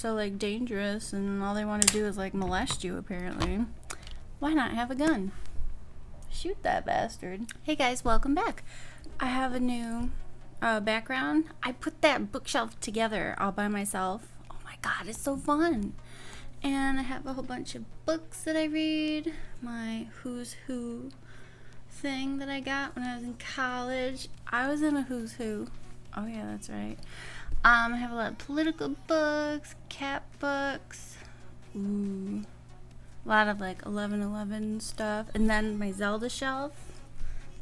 so like dangerous and all they want to do is like molest you apparently, why not have a gun? Shoot that bastard. Hey guys, welcome back. I have a new background. I put that bookshelf together all by myself. Oh my god, it's so fun. And I have a whole bunch of books that I read. My Who's Who thing that I got when I was in college. I was in a Who's Who. Oh yeah, that's right. I have a lot of political books, cat books. Ooh. A lot of like 1111 stuff. And then my Zelda shelf.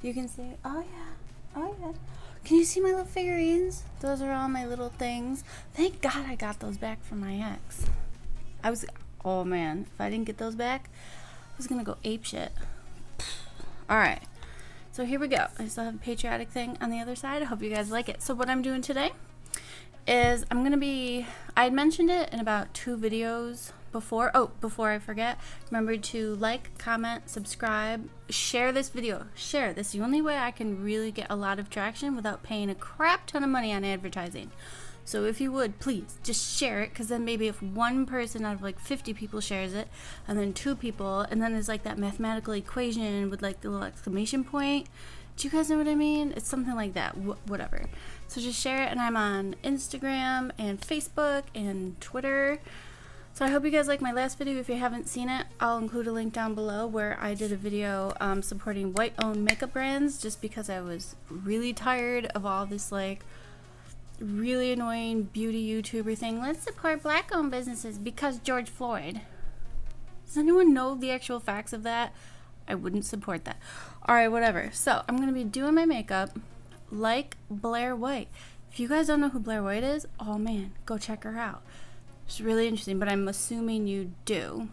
You can see it. Oh yeah. Oh yeah. Can you see my little figurines? Those are all my little things. Thank God I got those back from my ex. Oh man, if I didn't get those back, I was gonna go apeshit. Alright, so here we go. I still have a patriotic thing on the other side. I hope you guys like it. So what I'm doing today is I had mentioned it in about 2 videos before. Oh, before I forget, remember to like, comment, subscribe, share this video. Share this. The only way I can really get a lot of traction without paying a crap ton of money on advertising. So if you would, please, just share it, because then maybe if one person out of like 50 people shares it, and then 2 people, and then there's like that mathematical equation with like the little exclamation point. Do you guys know what I mean? It's something like that, whatever. So just share it, and I'm on Instagram and Facebook and Twitter. So I hope you guys like my last video. If you haven't seen it, I'll include a link down below where I did a video supporting white-owned makeup brands, just because I was really tired of all this like really annoying beauty YouTuber thing. Let's support black-owned businesses because George Floyd. Does anyone know the actual facts of that? I wouldn't support that. Alright, whatever. So I'm gonna be doing my makeup like Blaire White. If you guys don't know who Blaire White is, oh man, go check her out. She's really interesting, but I'm assuming you do.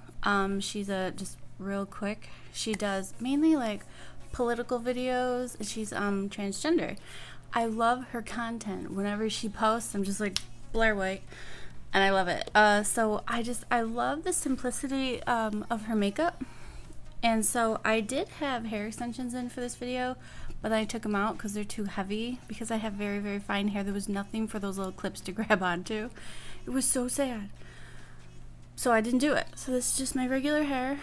She's just real quick, she does mainly like political videos, and she's transgender. I love her content. Whenever she posts, I'm just like, Blaire White, and I love it. So I love the simplicity of her makeup. And so I did have hair extensions in for this video, but I took them out because they're too heavy, because I have very, very fine hair. There was nothing for those little clips to grab onto. It was so sad. So I didn't do it. So this is just my regular hair.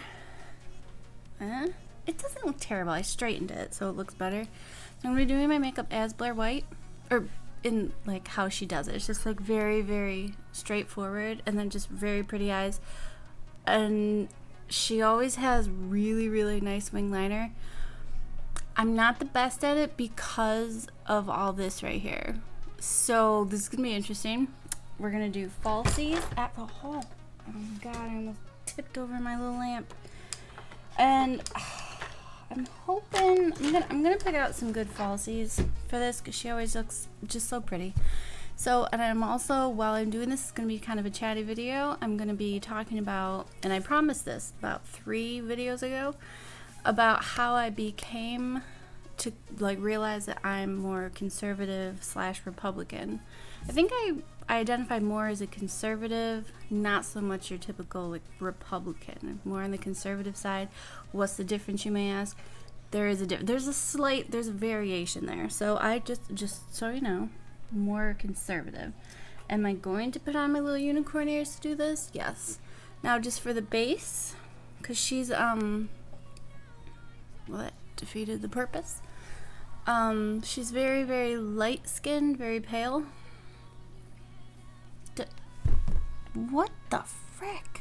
It doesn't look terrible. I straightened it so it looks better. I'm going to be doing my makeup as Blaire White, or in like how she does it. It's just like very, very straightforward, and then just very pretty eyes. And she always has really, really nice wing liner. I'm not the best at it because of all this right here. So this is going to be interesting. We're going to do falsies at the home. Oh my god, I almost tipped over my little lamp. And I'm hoping I'm gonna pick out some good falsies for this, because she always looks just so pretty. So, and I'm also, while I'm doing this, it's gonna be kind of a chatty video. I'm gonna be talking about, and I promised this about 3 videos ago, about how I became to like realize that I'm more conservative / Republican. I think I identify more as a conservative, not so much your typical like Republican. More on the conservative side. What's the difference, you may ask? There's a variation there. So I just so you know, more conservative. Am I going to put on my little unicorn ears to do this? Yes. Now just for the base, because she's well, that defeated the purpose. She's very, very light skinned, very pale. What the frick?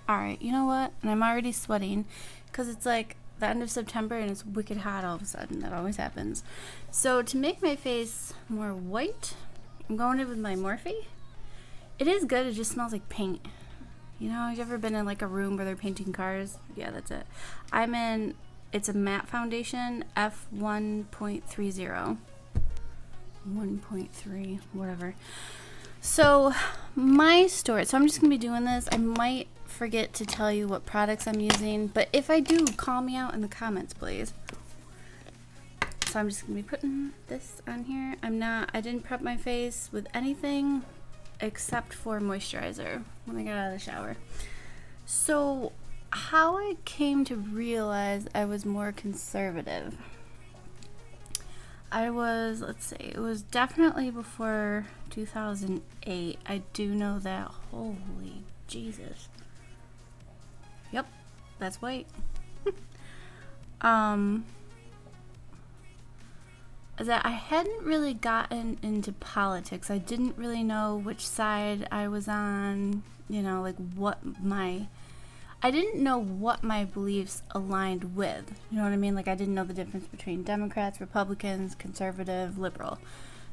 Alright, you know what? And I'm already sweating because it's like the end of September and it's wicked hot all of a sudden. That always happens. So to make my face more white, I'm going in with my Morphe. It is good. It just smells like paint. You know, have you ever been in like a room where they're painting cars? Yeah, that's it. It's a matte foundation, F1.30. 1.3, whatever. So my store, so I'm just gonna be doing this. I might forget to tell you what products I'm using, but if I do, call me out in the comments, please. So I'm just gonna be putting this on here. I didn't prep my face with anything except for moisturizer when I got out of the shower. So how I came to realize I was more conservative. let's see, it was definitely before 2008. I do know that. Holy Jesus. Yep, that's white. That I hadn't really gotten into politics. I didn't really know which side I was on, you know, like I didn't know what my beliefs aligned with. You know what I mean? Like, I didn't know the difference between Democrats, Republicans, conservative, liberal.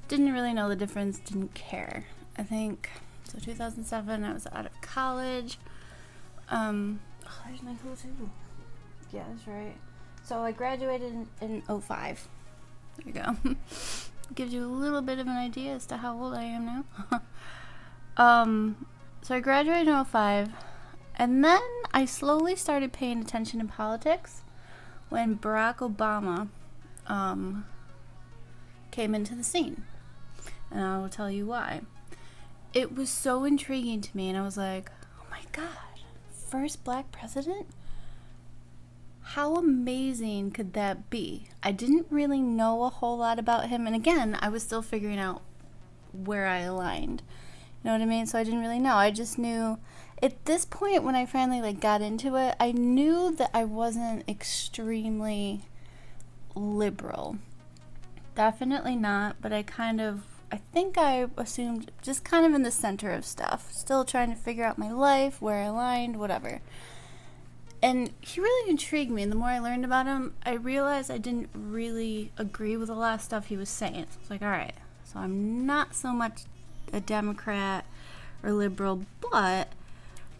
Didn't really know the difference, didn't care. I think, so 2007, I was out of college. Oh, there's my cool too. Yeah, that's right. So I graduated in 05. There you go. Gives you a little bit of an idea as to how old I am now. So I graduated in 05. And then I slowly started paying attention to politics when Barack Obama came into the scene. And I will tell you why. It was so intriguing to me, and I was like, oh my God, first black president? How amazing could that be? I didn't really know a whole lot about him, and again, I was still figuring out where I aligned. You know what I mean? So I didn't really know. I just knew at this point when I finally got into it, I knew that I wasn't extremely liberal. Definitely not, but I think I assumed just kind of in the center of stuff. Still trying to figure out my life, where I aligned, whatever. And he really intrigued me, and the more I learned about him, I realized I didn't really agree with a lot of stuff he was saying. So I was like, alright, so I'm not so much a Democrat or liberal, but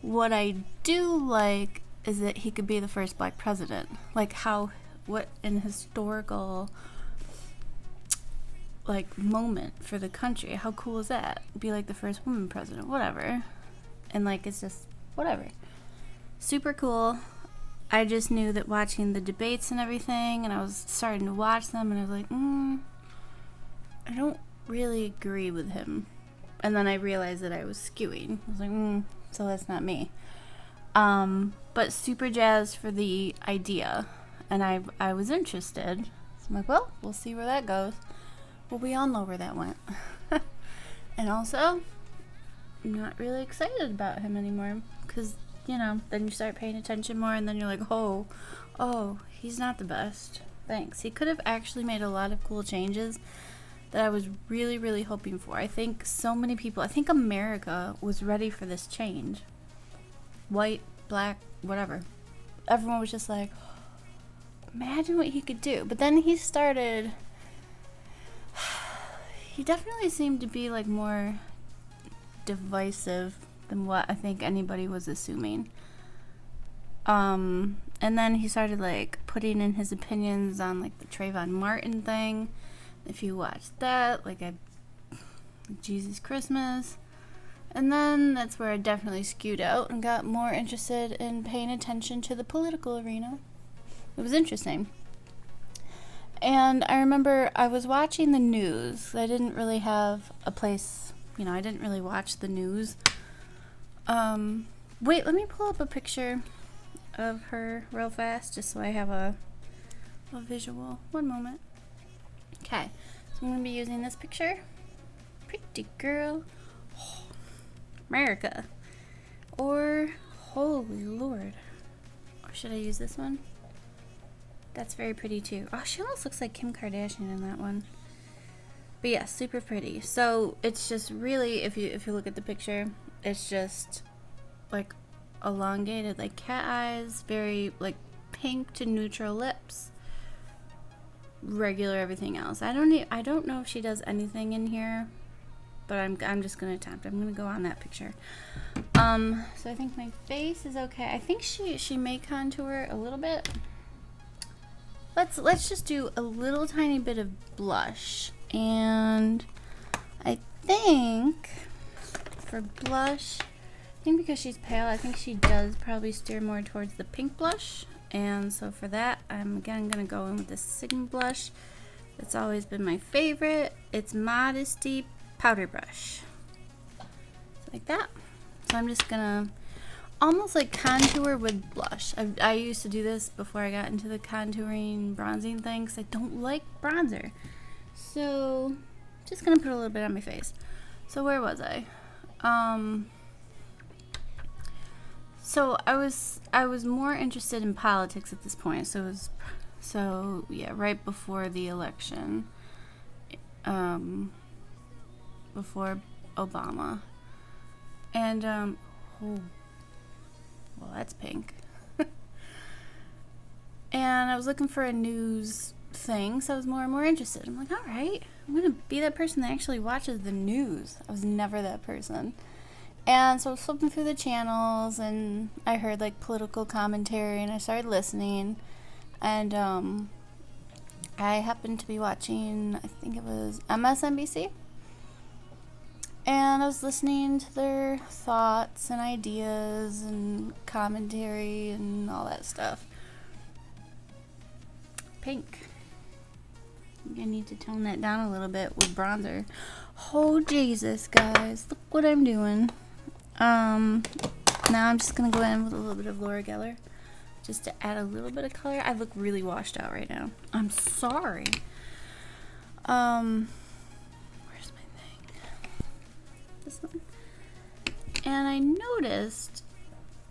what I do like is that he could be the first black president. Like what an historical moment for the country. How cool is that? Be the first woman president, whatever. And it's just whatever. Super cool. I just knew that watching the debates and everything, and I was starting to watch them, and I was like, I don't really agree with him. And then I realized that I was skewing. I was like, so that's not me. But super jazzed for the idea. And I was interested. So I'm like, well, we'll see where that goes. Well, we all know where that went. And also, I'm not really excited about him anymore. Because, then you start paying attention more, and then you're like, oh, he's not the best. Thanks. He could have actually made a lot of cool changes that I was really, really hoping for. I think so many people, I think America was ready for this change. White, black, whatever. Everyone was just like, imagine what he could do. But then he definitely seemed to be more divisive than what I think anybody was assuming. And then he started putting in his opinions on the Trayvon Martin thing. If you watch that, Jesus Christmas. And then that's where I definitely skewed out and got more interested in paying attention to the political arena. It was interesting. And I remember I was watching the news. I didn't really have a place, I didn't really watch the news. Wait, let me pull up a picture of her real fast just so I have a visual. One moment. Okay, so I'm going to be using this picture. Pretty girl. Oh, America. Or, holy Lord. Or should I use this one? That's very pretty too. Oh, she almost looks like Kim Kardashian in that one. But yeah, super pretty. So it's just really, if you look at the picture, it's just elongated, cat eyes, very pink to neutral lips. Regular everything else. I don't know if she does anything in here, but I'm just gonna attempt. I'm gonna go on that picture. So I think my face is okay. I think she may contour a little bit. Let's just do a little tiny bit of blush, and I think for blush, because she's pale, I think she does probably steer more towards the pink blush. And so for that, I'm again going to go in with this Sigma blush. It's always been my favorite. It's Modesty Powder Brush. So like that. So I'm just going to almost contour with blush. I used to do this before I got into the contouring, bronzing thing, because I don't like bronzer. So, just gonna put a little bit on my face. So where was I? So I was more interested in politics at this point. So yeah, right before the election, before Obama, and oh, well, that's pink. And I was looking for a news thing, so I was more and more interested. I'm like, all right, I'm gonna be that person that actually watches the news. I was never that person. And so I was flipping through the channels, and I heard like political commentary, and I started listening. And I happened to be watching, I think it was MSNBC, and I was listening to their thoughts and ideas and commentary and all that stuff. Pink. I need to tone that down a little bit with bronzer. Oh Jesus, guys, look what I'm doing. Now I'm just gonna go in with a little bit of Laura Geller, just to add a little bit of color. I look really washed out right now. I'm sorry. Where's my thing? This one. And I noticed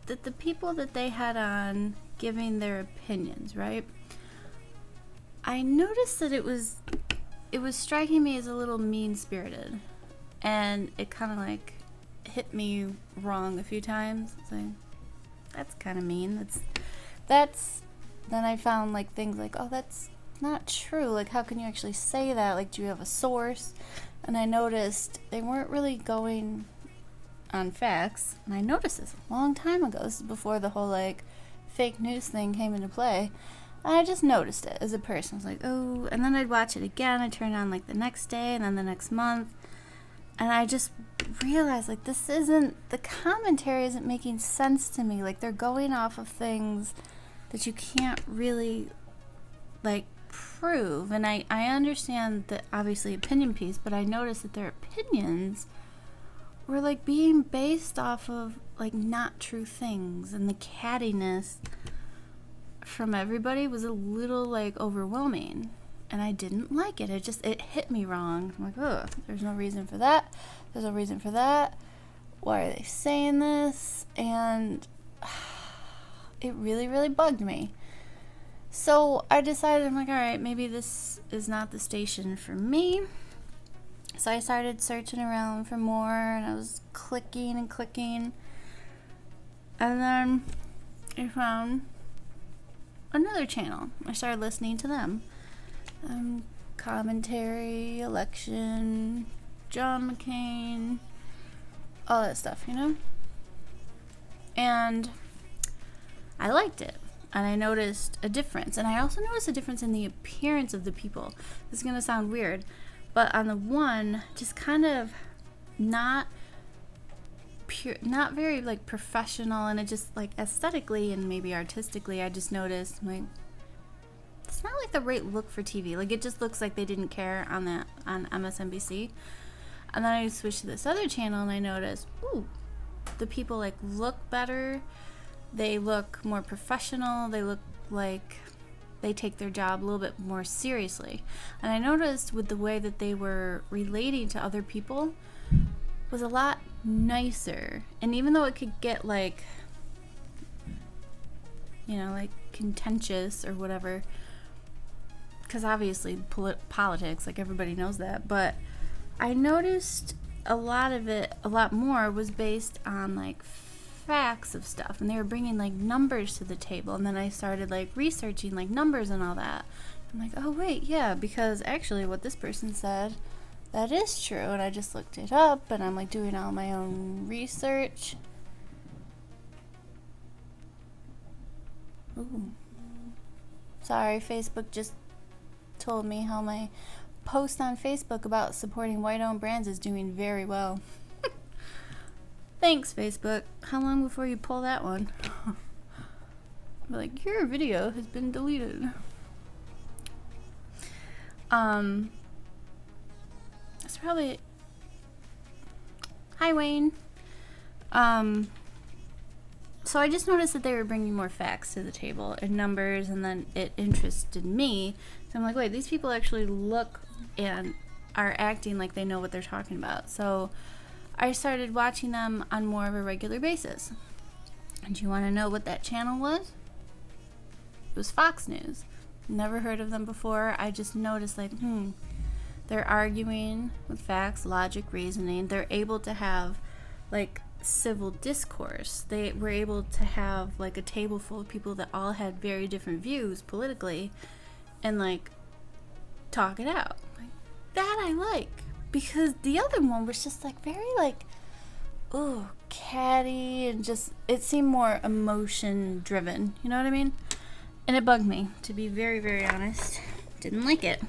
that the people that they had on giving their opinions, right? I noticed that it was striking me as a little mean-spirited, and it kind of like hit me wrong a few times. It's like, that's kind of mean. That's then I found like things like, oh, that's not true. Like, how can you actually say that? Like, do you have a source? And I noticed they weren't really going on facts. And I noticed this a long time ago. This is before the whole like fake news thing came into play. And I just noticed it as a person. I was like, oh, and then I'd watch it again. I'd turn it on like the next day and then the next month. And I just realized, like, the commentary isn't making sense to me. Like, they're going off of things that you can't really, like, prove. And I understand that, obviously, opinion piece, but I noticed that their opinions were, like, being based off of, like, not true things. And the cattiness from everybody was a little, like, overwhelming. And I didn't like it. It hit me wrong. I'm like, ugh, there's no reason for that. There's no reason for that. Why are they saying this? And it really, really bugged me. So I decided, I'm like, all right, maybe this is not the station for me. So I started searching around for more, and I was clicking and clicking. And then I found another channel. I started listening to them. Commentary, election, John McCain, all that stuff, you know? And I liked it. And I noticed a difference. And I also noticed a difference in the appearance of the people. This is going to sound weird. But on the one, just kind of not very, like, professional. And it just, like, aesthetically and maybe artistically, I just noticed, like, it's not like the right look for TV. Like, it just looks like they didn't care on MSNBC. And then I switched to this other channel, and I noticed, ooh, the people, like, look better. They look more professional. They look like they take their job a little bit more seriously. And I noticed with the way that they were relating to other people was a lot nicer. And even though it could get, like, you know, like, contentious or whatever, because obviously politics, like, everybody knows that, but I noticed a lot of it, a lot more, was based on, like, facts of stuff, and they were bringing, like, numbers to the table, and then I started, like, researching, like, numbers and all that. I'm like, oh, wait, yeah, because actually what this person said, that is true, and I just looked it up, and I'm, like, doing all my own research. Ooh. Sorry, Facebook just told me how my post on Facebook about supporting white-owned brands is doing very well. Thanks, Facebook. How long before you pull that one? Be like, your video has been deleted. It's probably... Hi, Wayne. So I just noticed that they were bringing more facts to the table and numbers, and then it interested me. So I'm like, wait, these people actually look and are acting like they know what they're talking about. So I started watching them on more of a regular basis. And do you want to know what that channel was? It was Fox News. Never heard of them before. I just noticed, like, they're arguing with facts, logic, reasoning. They're able to have, like, civil discourse. They were able to have, like, a table full of people that all had very different views politically and, like, talk it out. Like, that I like. Because the other one was just, like, very, like, ooh, catty, and just, it seemed more emotion driven. You know what I mean? And it bugged me, to be very, very honest. Didn't like it.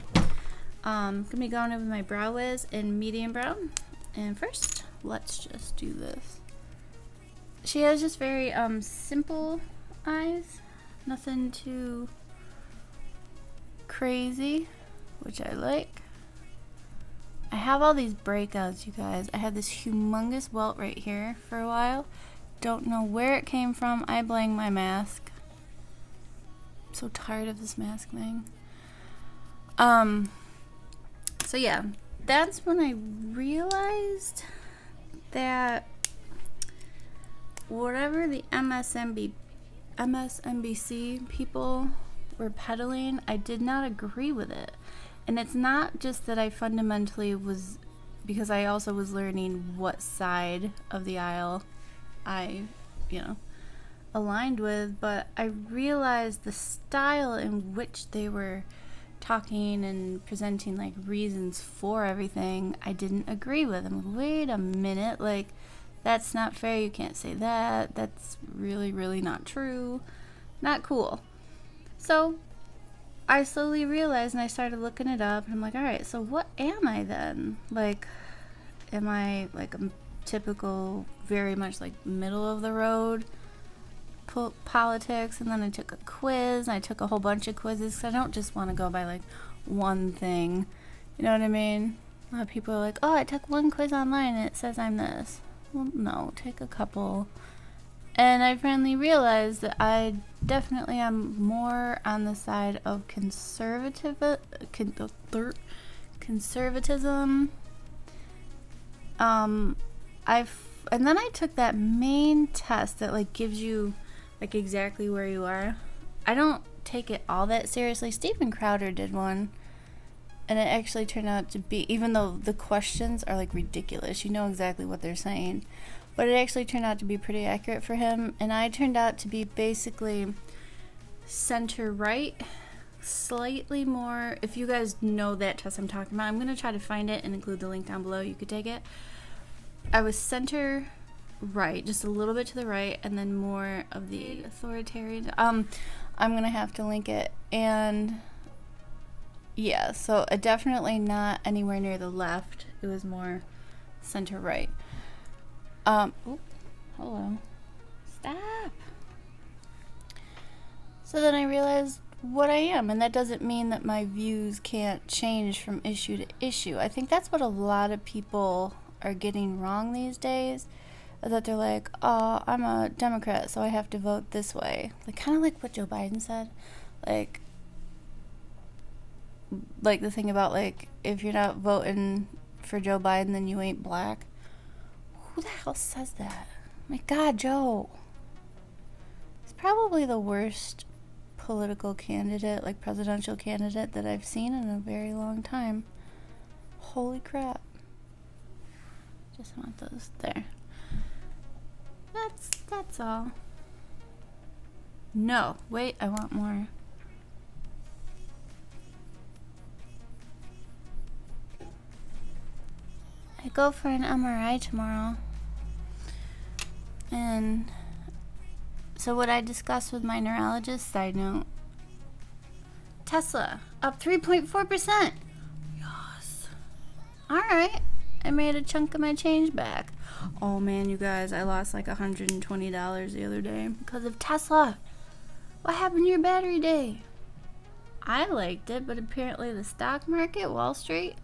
Gonna be going over my brow wiz in medium brown. And first, let's just do this. She has just very simple eyes. Nothing too crazy, which I like. I have all these breakouts, you guys. I had this humongous welt right here for a while. Don't know where it came from. I blame my mask. I'm so tired of this mask thing. So yeah, that's when I realized that whatever the MSNBC people were peddling, I did not agree with it. And it's not just that I fundamentally was, because I also was learning what side of the aisle I, aligned with, but I realized the style in which they were talking and presenting, like, reasons for everything, I didn't agree with. I'm like, wait a minute, like, that's not fair, you can't say that, that's really, really not true, not cool. So I slowly realized, and I started looking it up, and I'm like, alright, so what am I then? Like, am I like a typical, very much like middle of the road politics? And then I took a quiz, and I took a whole bunch of quizzes, because I don't just want to go by like one thing, you know what I mean? A lot of people are like, oh, I took one quiz online and it says I'm this. Well, no, take a couple. And I finally realized that I definitely am more on the side of conservatism. And then I took that main test that, like, gives you, like, exactly where you are. I don't take it all that seriously. Steven Crowder did one, and it actually turned out to be, even though the questions are, like, ridiculous, you know exactly what they're saying, but it actually turned out to be pretty accurate for him. And I turned out to be basically center right, slightly more. If you guys know that test I'm talking about, I'm going to try to find it and include the link down below. You could take it. I was center right, just a little bit to the right, and then more of the authoritarian. I'm going to have to link it. And yeah, so definitely not anywhere near the left. It was more center right. Hello. Stop. So then I realized what I am, and that doesn't mean that my views can't change from issue to issue. I think that's what a lot of people are getting wrong these days, that they're like, oh, I'm a Democrat, so I have to vote this way. Like, kind of like what Joe Biden said. Like the thing about, like, if you're not voting for Joe Biden, then you ain't black. Who the hell says that? My God, Joe. He's probably the worst political candidate, like presidential candidate, that I've seen in a very long time. Holy crap. Just want those there. That's all. No, wait, I want more. I go for an MRI tomorrow. And so what I discussed with my neurologist, side note, Tesla up 3.4%. Yes. Alright. I made a chunk of my change back. Oh man, you guys, I lost like $120 the other day because of Tesla. What happened to your battery day? I liked it, but apparently the stock market, Wall Street,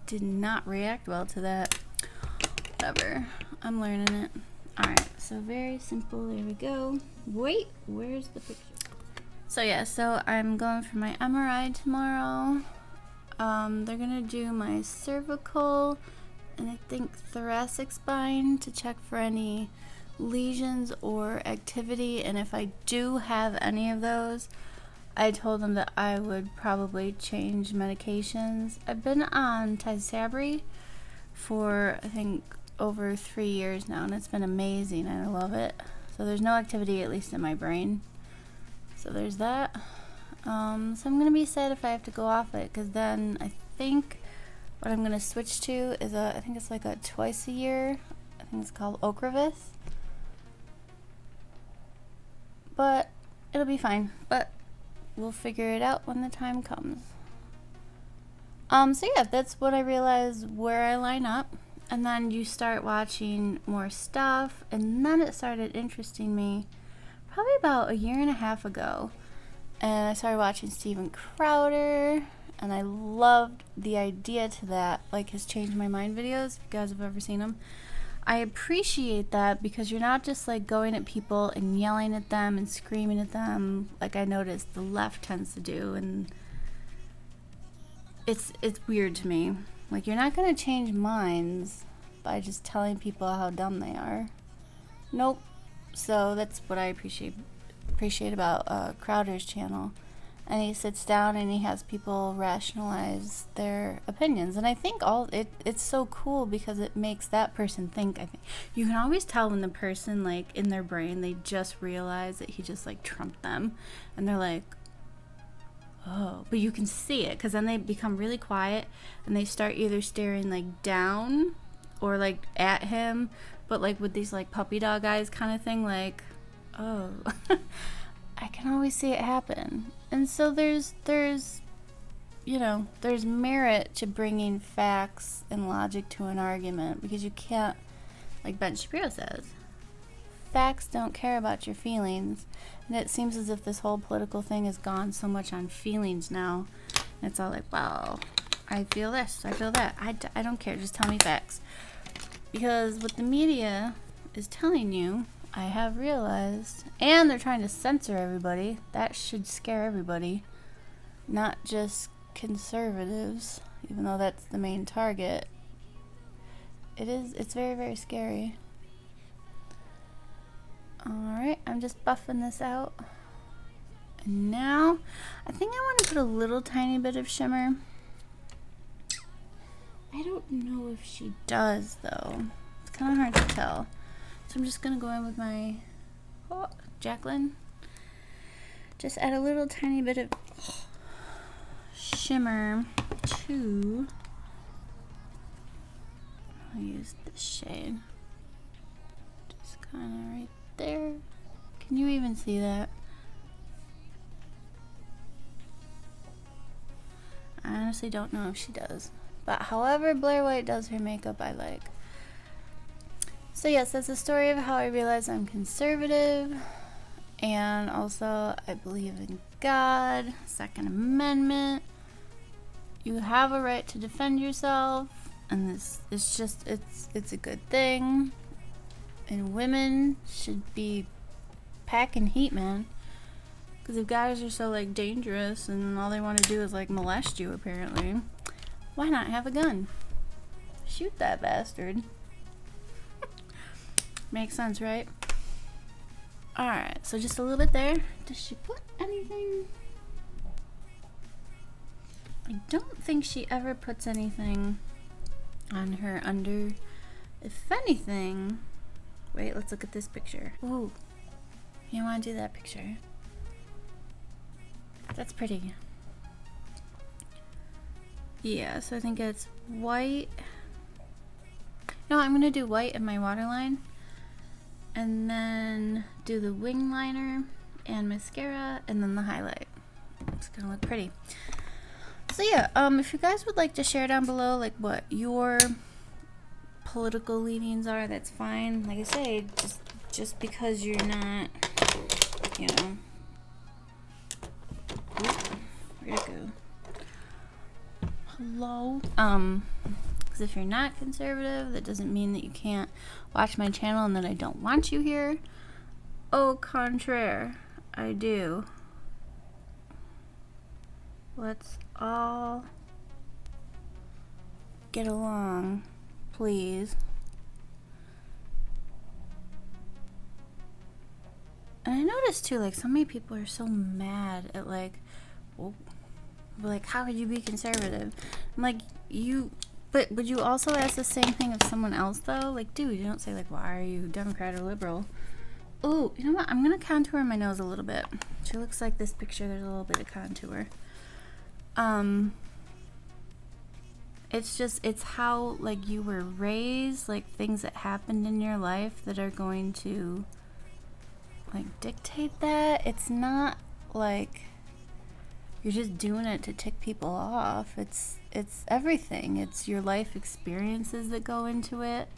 did not react well to that. Whatever. I'm learning it. Alright, so very simple. There we go. Wait, where's the picture? So yeah, so I'm going for my MRI tomorrow. They're gonna do my cervical and I think thoracic spine to check for any lesions or activity, and if I do have any of those, I told them that I would probably change medications. I've been on Tysabri for I think over 3 years now, and it's been amazing and I love it. So there's no activity, at least in my brain, so there's that. So I'm gonna be sad if I have to go off it, because then I think what I'm gonna switch to is I think it's like a twice a year. I think it's called Ocrevus. But it'll be fine. But we'll figure it out when the time comes. So yeah, that's what I realized where I line up. And then you start watching more stuff, and then it started interesting me probably about a year and a half ago. And I started watching Steven Crowder, and I loved the idea to that, like his Change My Mind videos, if you guys have ever seen them. I appreciate that because you're not just like going at people and yelling at them and screaming at them like I noticed the left tends to do, and it's weird to me. Like, you're not going to change minds by just telling people how dumb they are. Nope. So that's what I appreciate about Crowder's channel. And he sits down and he has people rationalize their opinions, and I think it's so cool because it makes that person think. I think you can always tell when the person, like, in their brain, they just realize that he just like trumped them, and they're like, oh, but you can see it because then they become really quiet and they start either staring like down or like at him, but like with these like puppy dog eyes kind of thing, like, oh. I can always see it happen. And so there's merit to bringing facts and logic to an argument, because you can't, like Ben Shapiro says, facts don't care about your feelings. And it seems as if this whole political thing has gone so much on feelings now. And it's all like, well, I feel this, I feel that. I don't care, just tell me facts. Because what the media is telling you, I have realized, and they're trying to censor everybody. That should scare everybody, not just conservatives, even though that's the main target. It's very, very scary. Alright, I'm just buffing this out. And now, I think I want to put a little tiny bit of shimmer. I don't know if she does, though. It's kind of hard to tell. So I'm just going to go in with my Jacqueline. Just add a little tiny bit of shimmer to, I'll use this shade. Just kind of right there. Can you even see that? I honestly don't know if she does. But however Blaire White does her makeup, I like. So yes, that's the story of how I realized I'm conservative, and also I believe in God, Second Amendment. You have a right to defend yourself, and it's a good thing. And women should be packing heat, man. Because if guys are so like dangerous and all they want to do is like molest you, apparently, why not have a gun? Shoot that bastard. Makes sense, right? Alright, so just a little bit there. Does she put anything? I don't think she ever puts anything on her under. If anything, wait, let's look at this picture. Ooh, you want to do that picture? That's pretty. Yeah, so I think it's white. No, I'm gonna do white in my waterline, and then do the wing liner and mascara, and then the highlight. It's gonna look pretty. So yeah, if you guys would like to share down below like what your political leanings are, that's fine. Like I say, just because you're not, you know. Oop, where'd it go? Hello. Because if you're not conservative, that doesn't mean that you can't watch my channel and that I don't want you here. Au contraire, I do. Let's all get along, please. And I noticed too, like, so many people are so mad at, like, well, like, how could you be conservative? I'm like, but would you also ask the same thing of someone else, though? Like, dude, you don't say, like, why are you Democrat or liberal? Oh, you know what? I'm going to contour my nose a little bit. She looks like this picture. There's a little bit of contour. It's how, like, you were raised, like, things that happened in your life that are going to, like, dictate that. It's not like you're just doing it to tick people off. It's everything. It's your life experiences that go into it.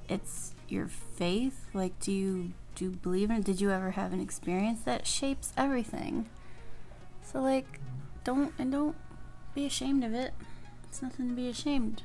It's your faith. Like, do you believe in it? Did you ever have an experience that shapes everything? So, like, don't be ashamed of it. It's nothing to be ashamed.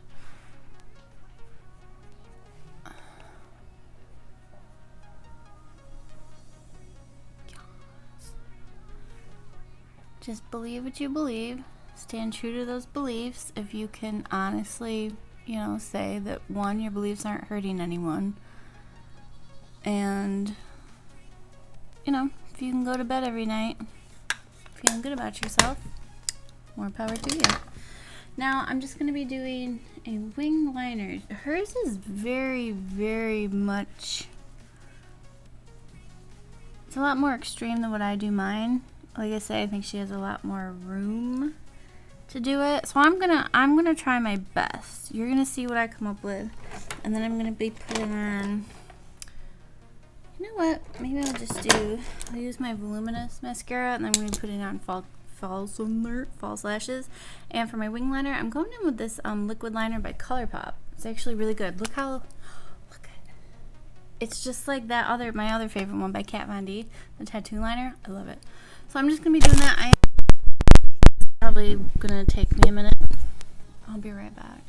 Just believe what you believe. Stand true to those beliefs. If you can honestly, you know, say that, one, your beliefs aren't hurting anyone. And, you know, if you can go to bed every night feeling good about yourself, more power to you. Now, I'm just going to be doing a wing liner. Hers is very, very much... It's a lot more extreme than what I do mine. Like I say, I think she has a lot more room to do it. So I'm gonna try my best. You're gonna see what I come up with, and then I'm gonna be putting on... You know what? Maybe I'll use my voluminous mascara, and I'm gonna put it on false lashes. And for my wing liner, I'm going in with this liquid liner by ColourPop. It's actually really good. Look at it's just like that my other favorite one by Kat Von D, the tattoo liner. I love it. So I'm just gonna be doing that. It's probably gonna take me a minute. I'll be right back.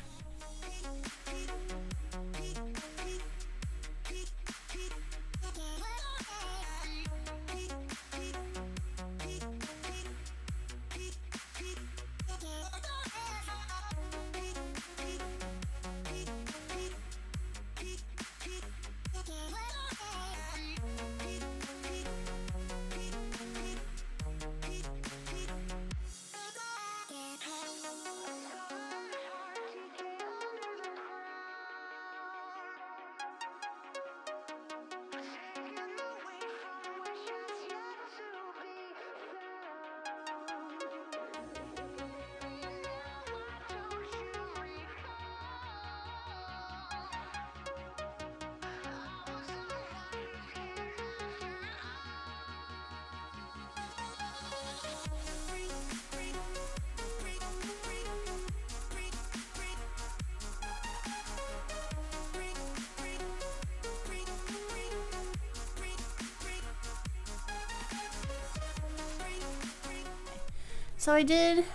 So I did,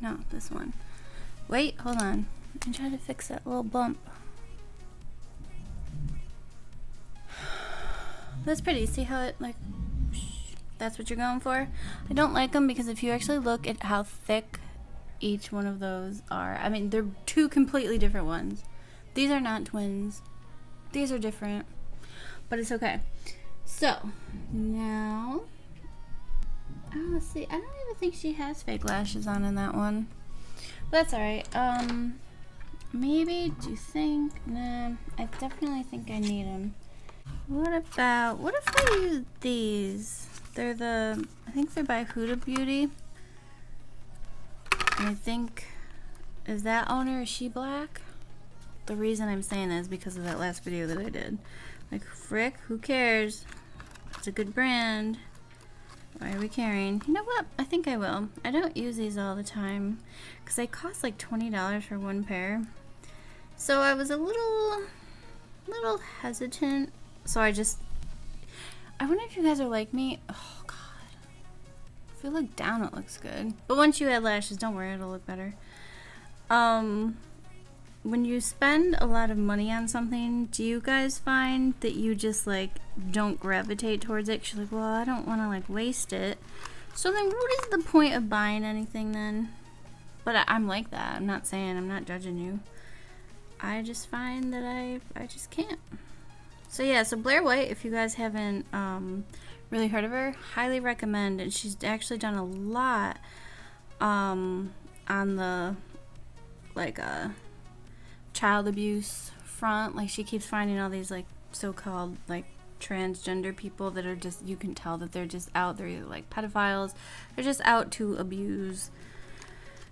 no, this one. Wait, hold on. I'm trying to fix that little bump. That's pretty. See how it, like, that's what you're going for? I don't like them because if you actually look at how thick each one of those are, I mean, they're two completely different ones. These are not twins. These are different, but it's okay. So, now... Oh, see, I don't even think she has fake lashes on in that one. But that's alright. Maybe, do you think? Nah, I definitely think I need them. What if I use these? I think they're by Huda Beauty. And I think, is that owner, is she black? The reason I'm saying that is because of that last video that I did. Like, frick, who cares? It's a good brand. Why are we carrying? You know what? I think I will. I don't use these all the time because they cost like $20 for one pair. So I was a little hesitant. So I wonder if you guys are like me. Oh God. If you look down, it looks good. But once you add lashes, don't worry, it'll look better. When you spend a lot of money on something, do you guys find that you just like don't gravitate towards it? 'Cause you're like, well, I don't want to like waste it. So then what is the point of buying anything then? But I'm like that. I'm not saying, I'm not judging you. I just find that I just can't. So yeah, so Blaire White, if you guys haven't really heard of her, highly recommend. And she's actually done a lot on the like child abuse front. Like she keeps finding all these like so-called like transgender people that are just, you can tell that they're just out, they're either like pedophiles, they're just out to abuse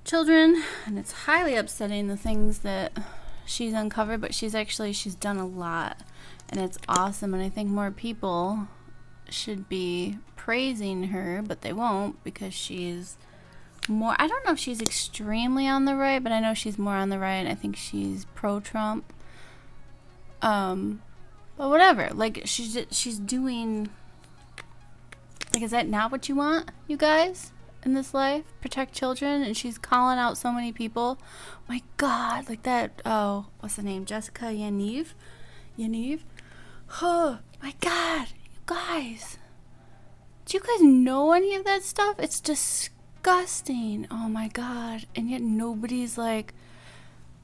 children, and it's highly upsetting the things that she's uncovered. But she's done a lot, and it's awesome, and I think more people should be praising her, but they won't, because she's more, I don't know if she's extremely on the right, but I know she's more on the right, and I think she's pro-Trump. But whatever, like she's doing, like, is that not what you want, you guys, in this life? Protect children? And she's calling out so many people. My God, like that, oh, what's the name? Jessica Yaniv? Oh my God, you guys. Do you guys know any of that stuff? It's disgusting. Oh my God. And yet nobody's like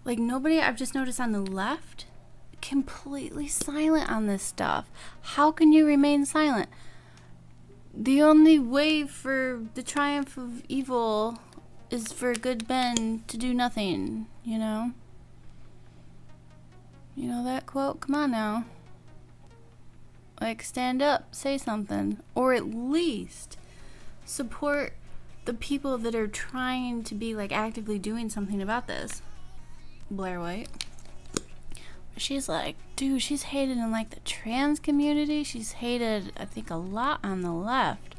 nobody, I've just noticed on the left, completely silent on this stuff. How can you remain silent? The only way for the triumph of evil is for good men to do nothing, you know? You know that quote? Come on now. Like, stand up, say something, or at least support the people that are trying to be like actively doing something about this. Blaire White. She's like, dude, she's hated in like the trans community. She's hated, I think, a lot on the left.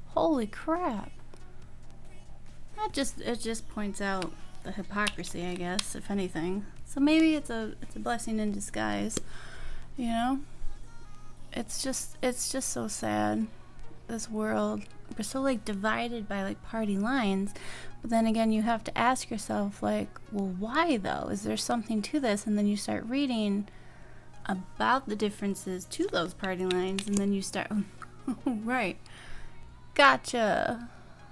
Holy crap. It just points out the hypocrisy, I guess, if anything. So maybe it's a blessing in disguise, you know? It's just so sad, this world. We're so like divided by like party lines, but then again you have to ask yourself like, well, why though? Is there something to this? And then you start reading about the differences to those party lines, and then you start, oh, right, gotcha,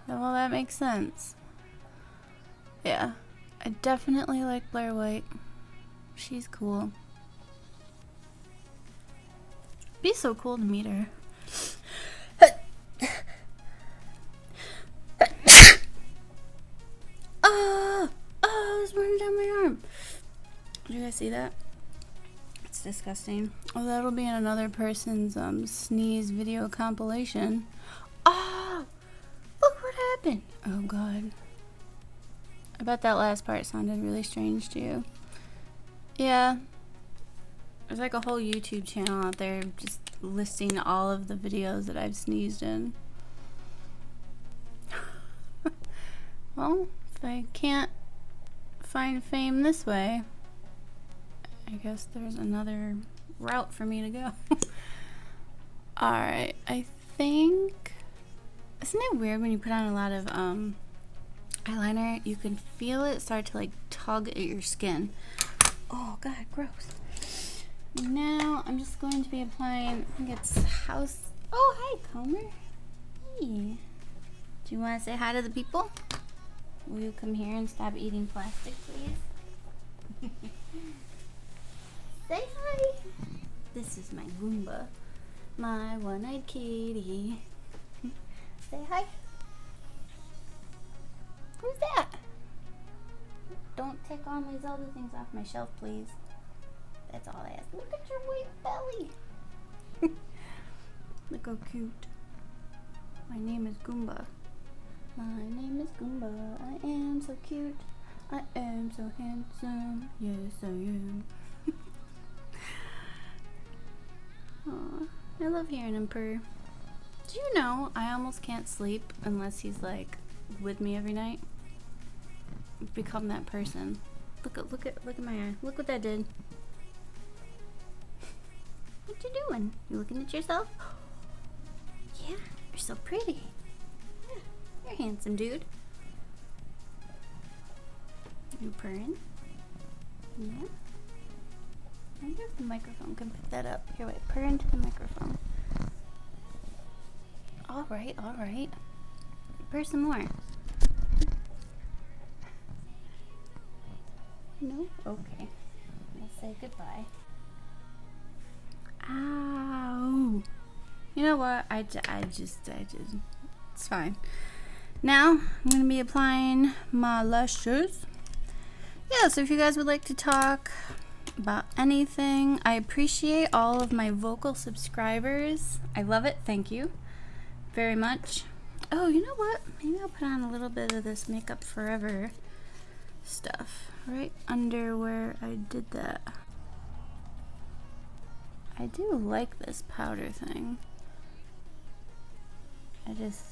well, that makes sense. Yeah, I definitely like Blaire White. She's cool. Be so cool to meet her. It's running down my arm. Did you guys see that? It's disgusting. Oh, that'll be in another person's sneeze video compilation. Oh, look what happened. Oh God. I bet that last part sounded really strange to you. Yeah. There's like a whole YouTube channel out there just listing all of the videos that I've sneezed in. Well, if I can't find fame this way, I guess there's another route for me to go. Alright, I think, isn't it weird when you put on a lot of eyeliner, you can feel it start to like tug at your skin. Oh God, gross. Now I'm just going to be applying, I think it's House. Oh, hi, Comer. Hey. Do you want to say hi to the people? Will you come here and stop eating plastic, please? Say hi. This is my Goomba, my one-eyed kitty. Say hi. Who's that? Don't take all my Zelda things off my shelf, please. That's all I ask. Look at your white belly. Look how cute. My name is Goomba. My name is Goomba. I am so cute. I am so handsome. Yes, I am. Aww, I love hearing him purr. Do you know I almost can't sleep unless he's like with me every night? I've become that person. Look at my eye. Look what that did. What you doing? You looking at yourself? Yeah, you're so pretty. Yeah, you're a handsome dude. You purring? Yeah. I wonder if the microphone can pick that up. Here, wait, purr into the microphone. Alright, alright. Purr some more. No? Okay. Let's say goodbye. Ow. You know what? I just, it's fine. Now, I'm going to be applying my lashes. Yeah, so if you guys would like to talk about anything, I appreciate all of my vocal subscribers. I love it. Thank you very much. Oh, you know what? Maybe I'll put on a little bit of this Makeup Forever stuff right under where I did that. I do like this powder thing. I just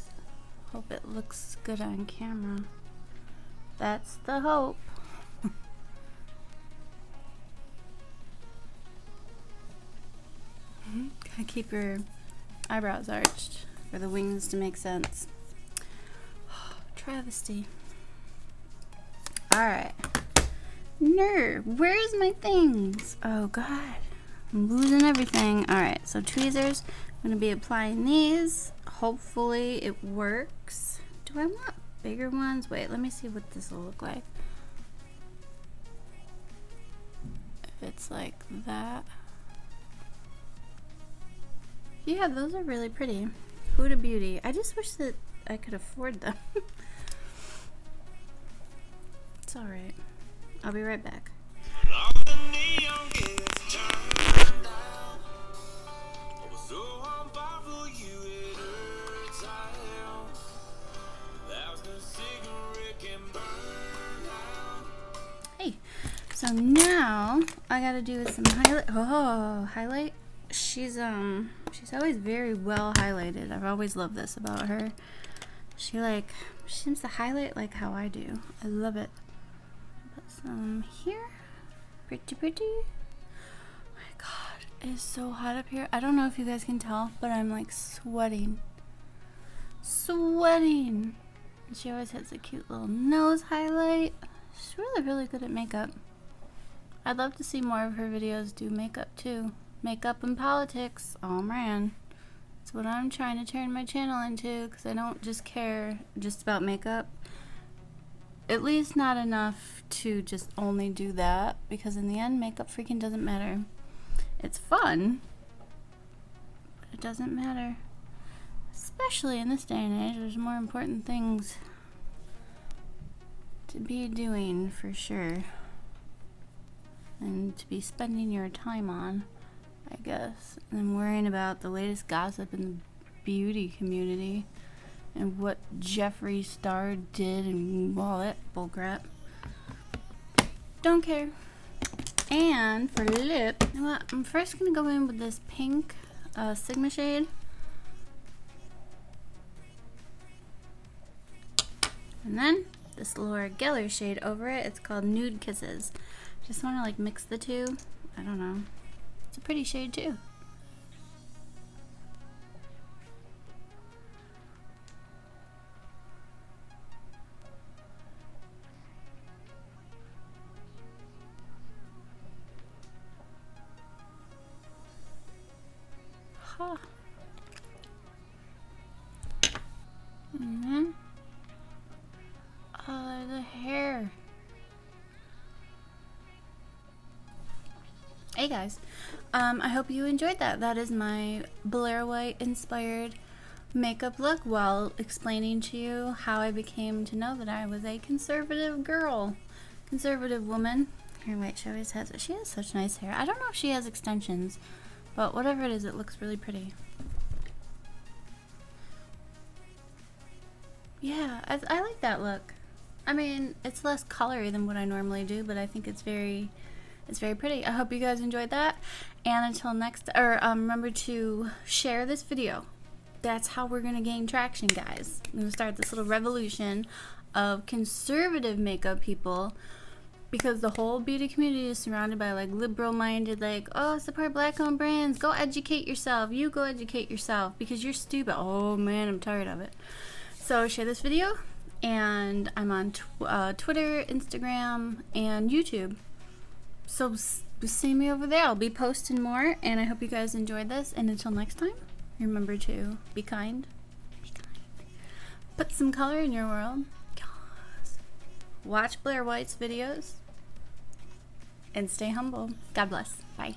hope it looks good on camera. That's the hope. Gotta keep your eyebrows arched for the wings to make sense. Travesty. Alright. Where's my things? Oh god. I'm losing everything. Alright, so tweezers. I'm going to be applying these. Hopefully it works. Do I want bigger ones? Wait, let me see what this will look like. If it's like that. Yeah, those are really pretty. Huda Beauty. I just wish that I could afford them. It's alright. I'll be right back. Hey, so now I gotta do some highlight. Oh, highlight. She's always very well highlighted. I've always loved this about her. She seems to highlight like how I do. I love it. Put some here. Pretty. Oh my god, it is so hot up here. I don't know if you guys can tell, but I'm like sweating. And she always has a cute little nose highlight. She's really good at makeup. I'd love to see more of her videos do makeup too. Makeup and politics. Oh man. That's what I'm trying to turn my channel into, because I don't just care just about makeup. At least not enough to just only do that, because in the end, makeup freaking doesn't matter. It's fun, but it doesn't matter. Especially in this day and age, there's more important things to be doing for sure, and to be spending your time on, I guess, and worrying about the latest gossip in the beauty community and what Jeffree Star did and all that bullcrap. Don't care. And for lip, you know what? I'm first gonna go in with this pink Sigma shade. And then this Laura Geller shade over it. It's called Nude Kisses. Just want to like mix the two. I don't know. It's a pretty shade too. Huh. And then the hair. Hey guys, I hope you enjoyed that. That is my Blaire White inspired makeup look, while explaining to you how I became to know that I was a conservative girl, conservative woman. Here, wait, she always has it. She has such nice hair. I don't know if she has extensions, but whatever it is, it looks really pretty. Yeah, I like that look. I mean, it's less colory than what I normally do, but I think it's very pretty. I hope you guys enjoyed that. And until next, remember to share this video. That's how we're gonna gain traction, guys. I'm gonna start this little revolution of conservative makeup people, because the whole beauty community is surrounded by like liberal-minded, like, oh, support black-owned brands. Go educate yourself. You go educate yourself because you're stupid. Oh man, I'm tired of it. So share this video, And I'm on Twitter, Instagram, and YouTube. So see me over there. I'll be posting more, and I hope you guys enjoyed this. And until next time, remember to be kind. Be kind. Put some color in your world. Yes. Watch Blaire White's videos. And stay humble. God bless. Bye.